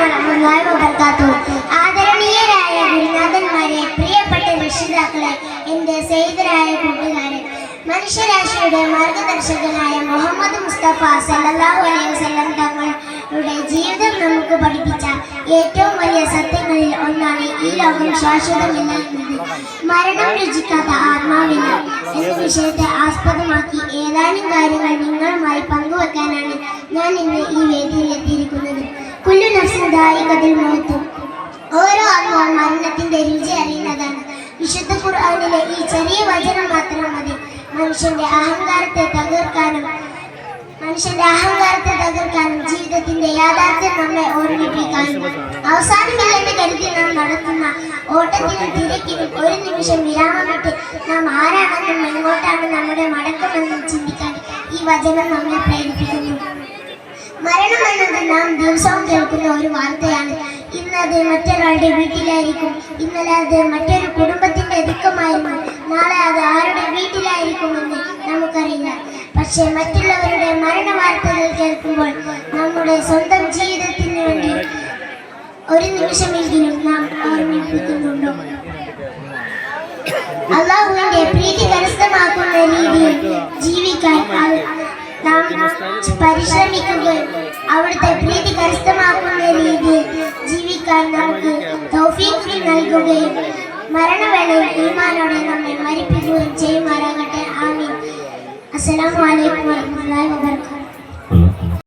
വറഹ്മത്തുള്ളാഹി വബറകാതുഹു. ആദരണീയരായ ഗുരുനാഥന്മാരെ, പ്രിയപ്പെട്ട രക്ഷിതാക്കളെ, എൻ്റെ സ്നേഹിതരായ കൂട്ടുകാരെ, മനുഷ്യരാശിയുടെ മാർഗദർശകനായ മുഹമ്മദ് മുസ്തഫ സല്ലല്ലാഹു അലൈഹി വസല്ലം തങ്ങളുടെ ജീവിതം നമുക്ക് പഠിപ്പിച്ച ഏറ്റവും വലിയ സത്യങ്ങളിൽ ഒന്നാണ് ഈ ലോകം ശാശ്വതമില്ല എന്നത്. മരണം രുചിക്കാത്ത ആത്മാവില്ല എന്ന വിഷയത്തെ ആസ്പദമാക്കി ഏതാനും കാര്യങ്ങൾ നിങ്ങളുമായി പങ്കുവെക്കാനാണ് ഞാൻ ഇന്ന് ഈ വേദിയിൽ എത്തിയിരിക്കുന്നത്. കുല്ലു നഫ്സിൻ ദായിഖത്തുൽ മൗത്ത്, ഓരോ ആത്മാവും മരണത്തിന്റെ രുചി അറിയുന്നതാണ്. വിശുദ്ധ ഖുർആനിലെ ഈ ചെറിയ വചനം മാത്രം മതി മനുഷ്യന്റെ അഹങ്കാരത്തെ തകർക്കാനും ജീവിതത്തിന്റെ യാഥാർത്ഥ്യം നമ്മെ ഓർമ്മിപ്പിക്കാനും. അവസാനമില്ലെന്ന് കരുതി നാം നടത്തുന്ന ഓട്ടത്തിനും തിരക്കിനും ഒരു നിമിഷം വിരാമമിട്ട് നാം ആരാണെന്നും എങ്ങോട്ടാണ് നമ്മുടെ മടക്കമെന്നും ചിന്തിക്കാൻ ഈ വചനം നമ്മെ പ്രേരിപ്പിക്കുന്നു. മരണം എന്നത് നാം ദിവസവും കേൾക്കുന്ന ഒരു വാർത്തയാണ്. ഇന്നത് മറ്റൊരാളുടെ വീട്ടിലായിരിക്കും, ഇന്നലെ അത് മറ്റൊരു കുടുംബത്തിന്റെ ദുഃഖമായിരുന്നു, നാളെ അത് ആരുടെ വീട്ടിലായിരിക്കുമെന്ന് നമുക്കറിയില്ല. പക്ഷേ മറ്റുള്ളവരുടെ മരണ വാർത്തകൾ കേൾക്കുമ്പോൾ നമ്മുടെ സ്വന്തം ജീവിതത്തിന് വേണ്ടി ഒരു നിമിഷമെങ്കിലും നാം ഓർമ്മിപ്പിക്കുന്നുണ്ടോ? അല്ലാഹുവിന്റെ പ്രീതി കരസ്ഥമാക്കുന്ന രീതിയിൽ ജീവിക്കാൻ നാം പരിശ്രമിക്കുകയും അവിടുത്തെ പ്രീതി കരസ്ഥമാക്കുന്ന രീതിയിൽ ജീവിക്കാൻ നമുക്ക് തൗഫീഖ് നൽകുകയും മരണവേളയിൽ ഈമാനോടെ നമ്മെ മരിപ്പിക്കുകയും ചെയ്യുമാറാകട്ടെ. ആമീൻ. അസ്സലാമു അലൈക്കും വറഹ്മത്തുള്ളാഹി വബറകാതുഹു.